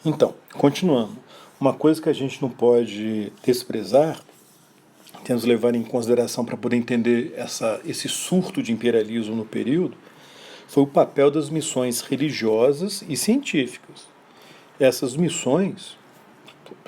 Então, continuando, uma coisa que a gente não pode desprezar, temos que levar em consideração para poder entender esse surto de imperialismo no período, foi o papel das missões religiosas e científicas. Essas missões,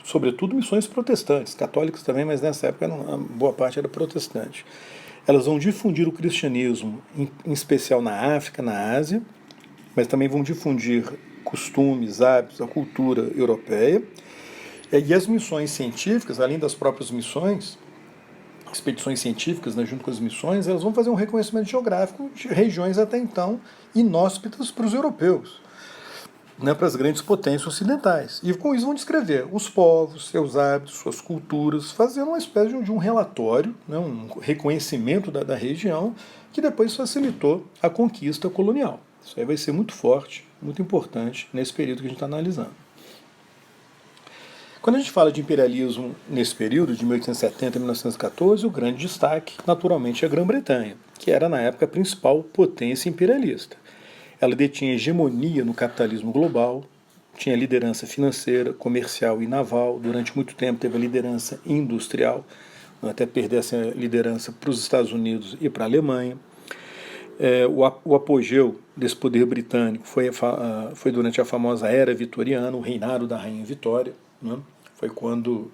sobretudo missões protestantes, católicas também, mas nessa época a boa parte era protestante, elas vão difundir o cristianismo, em especial na África, na Ásia, mas também vão difundir costumes, hábitos, a cultura europeia. E as missões científicas, além das próprias missões, expedições científicas, né, junto com as missões, elas vão fazer um reconhecimento geográfico de regiões até então inóspitas para os europeus, né, para as grandes potências ocidentais. E com isso vão descrever os povos, seus hábitos, suas culturas, fazendo uma espécie de um relatório, né, um reconhecimento da região, que depois facilitou a conquista colonial. Isso aí vai ser muito forte, muito importante nesse período que a gente está analisando. Quando a gente fala de imperialismo nesse período, de 1870 a 1914, o grande destaque, naturalmente, é a Grã-Bretanha, que era, na época, a principal potência imperialista. Ela detinha hegemonia no capitalismo global, tinha liderança financeira, comercial e naval, durante muito tempo teve a liderança industrial, até perder essa liderança para os Estados Unidos e para a Alemanha. O apogeu desse poder britânico foi durante a famosa Era Vitoriana, o reinado da Rainha Vitória, né? Foi quando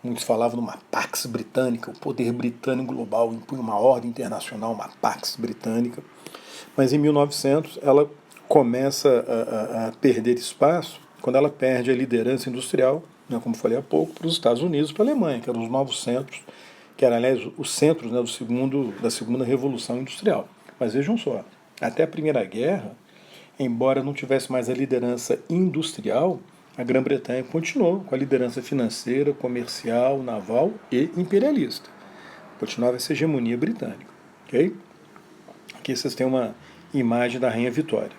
muitos falavam numa Pax Britânica, o poder britânico global impunha uma ordem internacional, uma Pax Britânica. Mas em 1900 ela começa a perder espaço quando ela perde a liderança industrial, né, como falei há pouco, para os Estados Unidos e para a Alemanha, que eram os novos centros, que eram, aliás, os centros, né, da segunda Revolução Industrial. Mas vejam só, até a Primeira Guerra, embora não tivesse mais a liderança industrial, a Grã-Bretanha continuou com a liderança financeira, comercial, naval e imperialista. Continuava essa hegemonia britânica. Okay? Aqui vocês têm uma imagem da Rainha Vitória.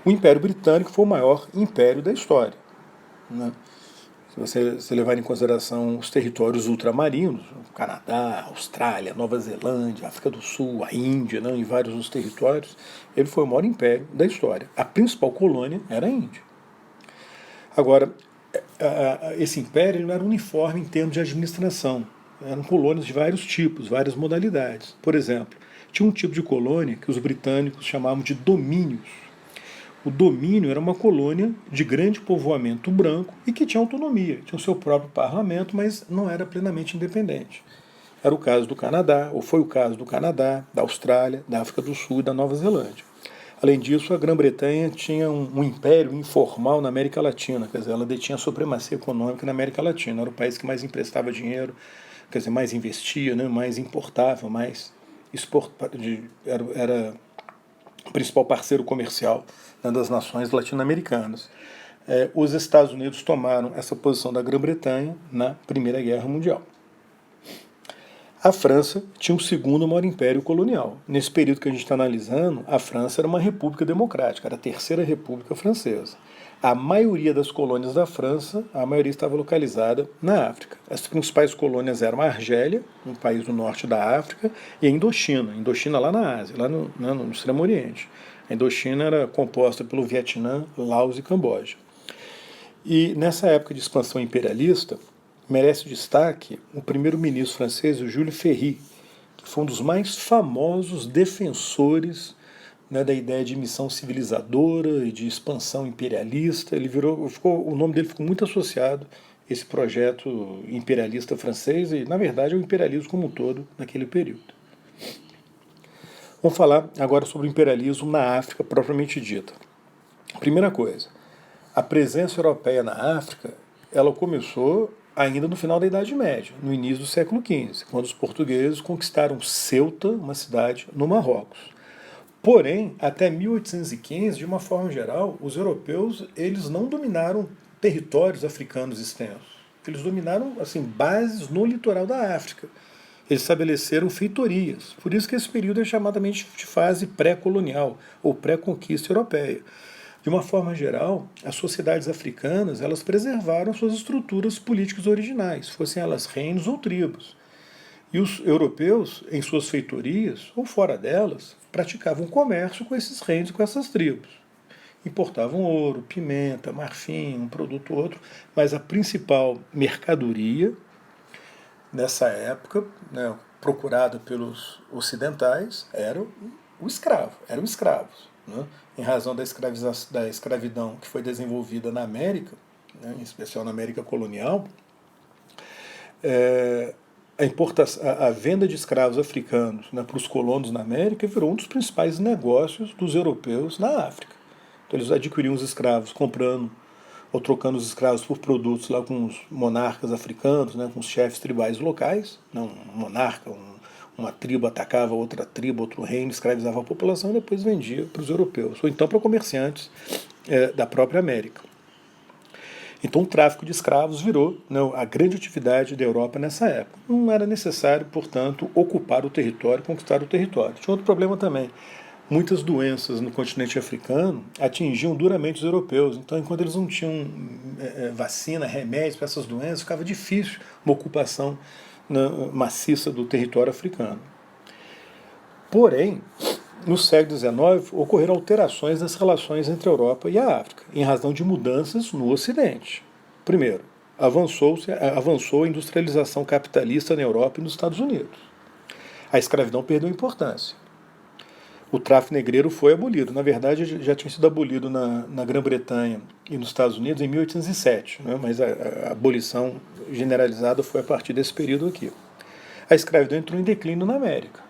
O Império Britânico foi o maior império da história, né? Se você levar em consideração os territórios ultramarinos, o Canadá, a Austrália, Nova Zelândia, África do Sul, a Índia, né, e vários dos territórios, ele foi o maior império da história. A principal colônia era a Índia. Agora, esse império ele não era uniforme em termos de administração. Eram colônias de vários tipos, várias modalidades. Por exemplo, tinha um tipo de colônia que os britânicos chamavam de domínios. O domínio era uma colônia de grande povoamento branco e que tinha autonomia, tinha o seu próprio parlamento, mas não era plenamente independente. Era o caso do Canadá, ou foi o caso do Canadá, da Austrália, da África do Sul e da Nova Zelândia. Além disso, a Grã-Bretanha tinha um império informal na América Latina, quer dizer, ela detinha a supremacia econômica na América Latina, era o país que mais emprestava dinheiro, quer dizer, mais investia, né, mais importava, mais era o principal parceiro comercial, né, das nações latino-americanas. Os Estados Unidos tomaram essa posição da Grã-Bretanha na Primeira Guerra Mundial. A França tinha o segundo maior império colonial. Nesse período que a gente está analisando, a França era uma república democrática, era a terceira república francesa. A maioria das colônias da França, a maioria estava localizada na África. As principais colônias eram a Argélia, um país do norte da África, e a Indochina. Indochina lá na Ásia, lá no Extremo Oriente. A Indochina era composta pelo Vietnã, Laos e Camboja. E nessa época de expansão imperialista, merece destaque o primeiro-ministro francês, o Jules Ferry, que foi um dos mais famosos defensores, né, da ideia de missão civilizadora e de expansão imperialista. O nome dele ficou muito associado a esse projeto imperialista francês e, na verdade, ao imperialismo como um todo naquele período. Vamos falar agora sobre o imperialismo na África propriamente dita. Primeira coisa, a presença europeia na África, ela começou ainda no final da Idade Média, no início do século XV, quando os portugueses conquistaram Ceuta, uma cidade no Marrocos. Porém, até 1815, de uma forma geral, os europeus eles não dominaram territórios africanos extensos. Eles dominaram assim, bases no litoral da África. Eles estabeleceram feitorias. Por isso que esse período é chamadamente de fase pré-colonial ou pré-conquista europeia. De uma forma geral, as sociedades africanas elas preservaram suas estruturas políticas originais, fossem elas reinos ou tribos. E os europeus, em suas feitorias, ou fora delas, praticavam comércio com esses reinos e com essas tribos. Importavam ouro, pimenta, marfim, um produto ou outro, mas a principal mercadoria nessa época, né, procurada pelos ocidentais, era o escravo, eram escravos. Né? Em razão da escravidão que foi desenvolvida na América, né, em especial na América colonial, a venda de escravos africanos, né, para os colonos na América virou um dos principais negócios dos europeus na África. Então eles adquiriam os escravos comprando ou trocando os escravos por produtos lá com os monarcas africanos, né, com os chefes tribais locais. Né, um monarca, uma tribo atacava outra tribo, outro reino, escravizava a população e depois vendia para os europeus, ou então para comerciantes da própria América. Então o tráfico de escravos virou, né, a grande atividade da Europa nessa época. Não era necessário, portanto, ocupar o território, conquistar o território. Tinha outro problema também. Muitas doenças no continente africano atingiam duramente os europeus. Então, enquanto eles não tinham vacina, remédios para essas doenças, ficava difícil uma ocupação, né, maciça do território africano. Porém, no século XIX, ocorreram alterações nas relações entre a Europa e a África, em razão de mudanças no Ocidente. Primeiro, avançou a industrialização capitalista na Europa e nos Estados Unidos. A escravidão perdeu importância. O tráfico negreiro foi abolido. Na verdade, já tinha sido abolido na Grã-Bretanha e nos Estados Unidos em 1807, né? Mas a abolição generalizada foi a partir desse período aqui. A escravidão entrou em declínio na América.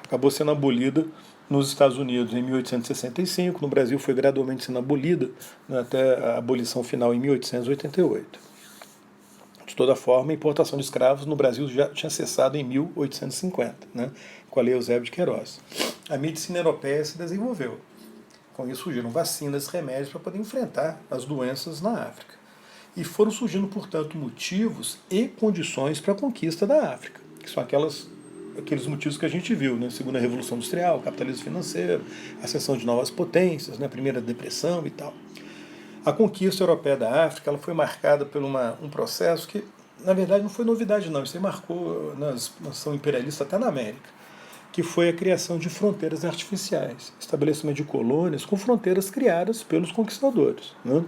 Acabou sendo abolida nos Estados Unidos em 1865, no Brasil foi gradualmente sendo abolida, né, até a abolição final em 1888. De toda forma, a importação de escravos no Brasil já tinha cessado em 1850, né, com a Lei Eusébio de Queiroz. A medicina europeia se desenvolveu. Com isso surgiram vacinas e remédios para poder enfrentar as doenças na África. E foram surgindo, portanto, motivos e condições para a conquista da África, que são aqueles motivos que a gente viu, né? Segunda Revolução Industrial, capitalismo financeiro, ascensão de novas potências, né? Primeira Depressão e tal. A conquista europeia da África ela foi marcada por um processo que, na verdade, não foi novidade não, isso aí marcou na expansão imperialista até na América, que foi a criação de fronteiras artificiais, estabelecimento de colônias com fronteiras criadas pelos conquistadores, né?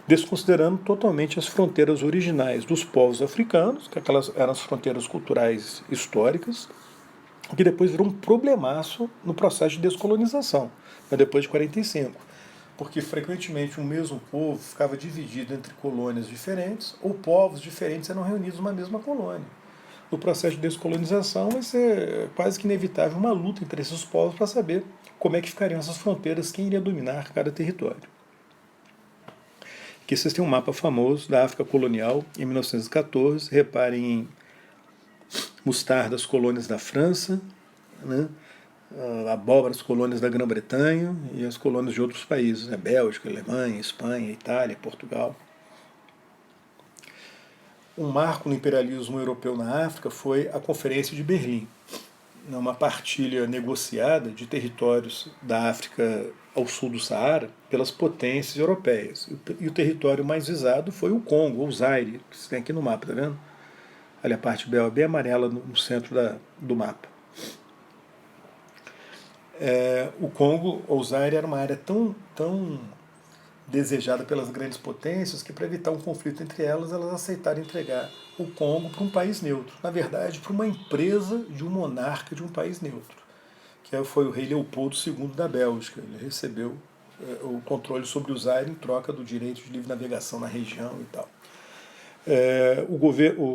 Desconsiderando totalmente as fronteiras originais dos povos africanos, que aquelas eram as fronteiras culturais históricas, que depois virou um problemaço no processo de descolonização, né, depois de 45, porque frequentemente o mesmo povo ficava dividido entre colônias diferentes, ou povos diferentes eram reunidos numa mesma colônia. No processo de descolonização vai ser quase que inevitável uma luta entre esses povos para saber como é que ficariam essas fronteiras, quem iria dominar cada território. Aqui vocês têm um mapa famoso da África colonial em 1914. Reparem em mostarda das colônias da França, né? Abóbora das colônias da Grã-Bretanha e as colônias de outros países, né? Bélgica, Alemanha, Espanha, Itália, Portugal. Um marco no imperialismo europeu na África foi a Conferência de Berlim, uma partilha negociada de territórios da África ao sul do Saara pelas potências europeias. E o território mais visado foi o Congo, ou Zaire, que você tem aqui no mapa, tá vendo? Ali a parte bem amarela no centro do mapa. O Congo, ou Zaire, era uma área tão desejada pelas grandes potências que, para evitar um conflito entre elas aceitaram entregar o Congo para um país neutro. Na verdade, para uma empresa de um monarca de um país neutro, que foi o rei Leopoldo II da Bélgica. Ele recebeu o controle sobre o Zaire em troca do direito de livre navegação na região e tal.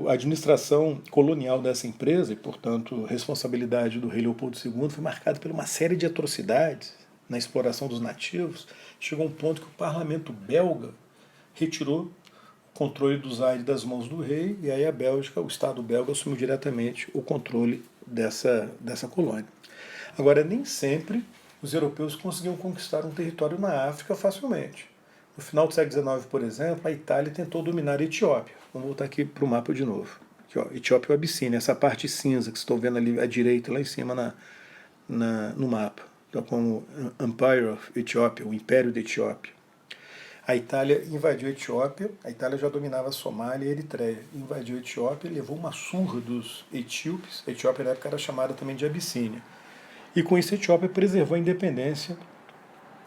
A administração colonial dessa empresa, e portanto responsabilidade do rei Leopoldo II, foi marcada por uma série de atrocidades na exploração dos nativos. Chegou a um ponto que o parlamento belga retirou o controle do Zaire das mãos do rei, e aí a Bélgica, o Estado belga, assumiu diretamente o controle dessa colônia. Agora, nem sempre os europeus conseguiam conquistar um território na África facilmente. No final do século XIX, por exemplo, a Itália tentou dominar a Etiópia. Vamos voltar aqui para o mapa de novo. Aqui, ó, Etiópia e Abissínia, essa parte cinza que vocês estão vendo ali à direita, lá em cima no mapa. Então, como Empire of Ethiopia, o Império da Etiópia. A Itália invadiu a Etiópia, a Itália já dominava a Somália e a Eritreia. Invadiu a Etiópia e levou uma surra dos etíopes. A Etiópia na época era chamada também de Abissínia. E com isso a Etiópia preservou a independência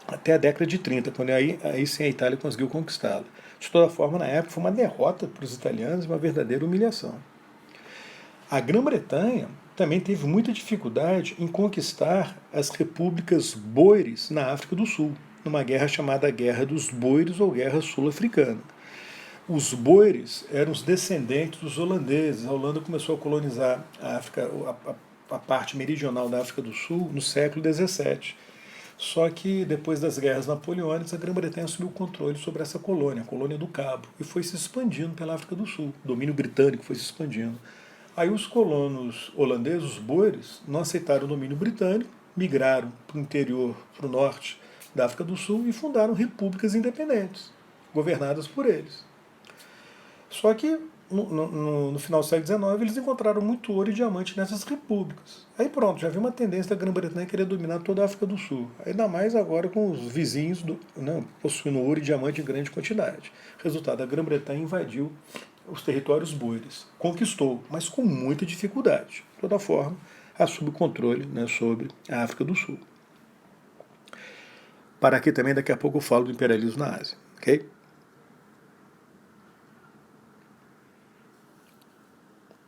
até a década de 30, quando aí sim a Itália conseguiu conquistá-la. De toda forma, na época, foi uma derrota para os italianos, uma verdadeira humilhação. A Grã-Bretanha também teve muita dificuldade em conquistar as repúblicas boeres na África do Sul, numa guerra chamada Guerra dos Boeres ou Guerra Sul-Africana. Os boeres eram os descendentes dos holandeses. A Holanda começou a colonizar a África, a parte meridional da África do Sul no século XVII. Só que depois das guerras napoleônicas, a Grã-Bretanha assumiu o controle sobre essa colônia, a colônia do Cabo, e foi se expandindo pela África do Sul. O domínio britânico foi se expandindo. Aí os colonos holandeses, os boeres, não aceitaram o domínio britânico, migraram para o interior, para o norte da África do Sul e fundaram repúblicas independentes, governadas por eles. Só que no final do século XIX eles encontraram muito ouro e diamante nessas repúblicas. Aí pronto, já havia uma tendência da Grã-Bretanha querer dominar toda a África do Sul. Ainda mais agora com os vizinhos possuindo ouro e diamante em grande quantidade. Resultado, a Grã-Bretanha invadiu os territórios boeres. Conquistou, mas com muita dificuldade. De toda forma, assume o controle sobre a África do Sul. Para aqui também, daqui a pouco eu falo do imperialismo na Ásia. Ok?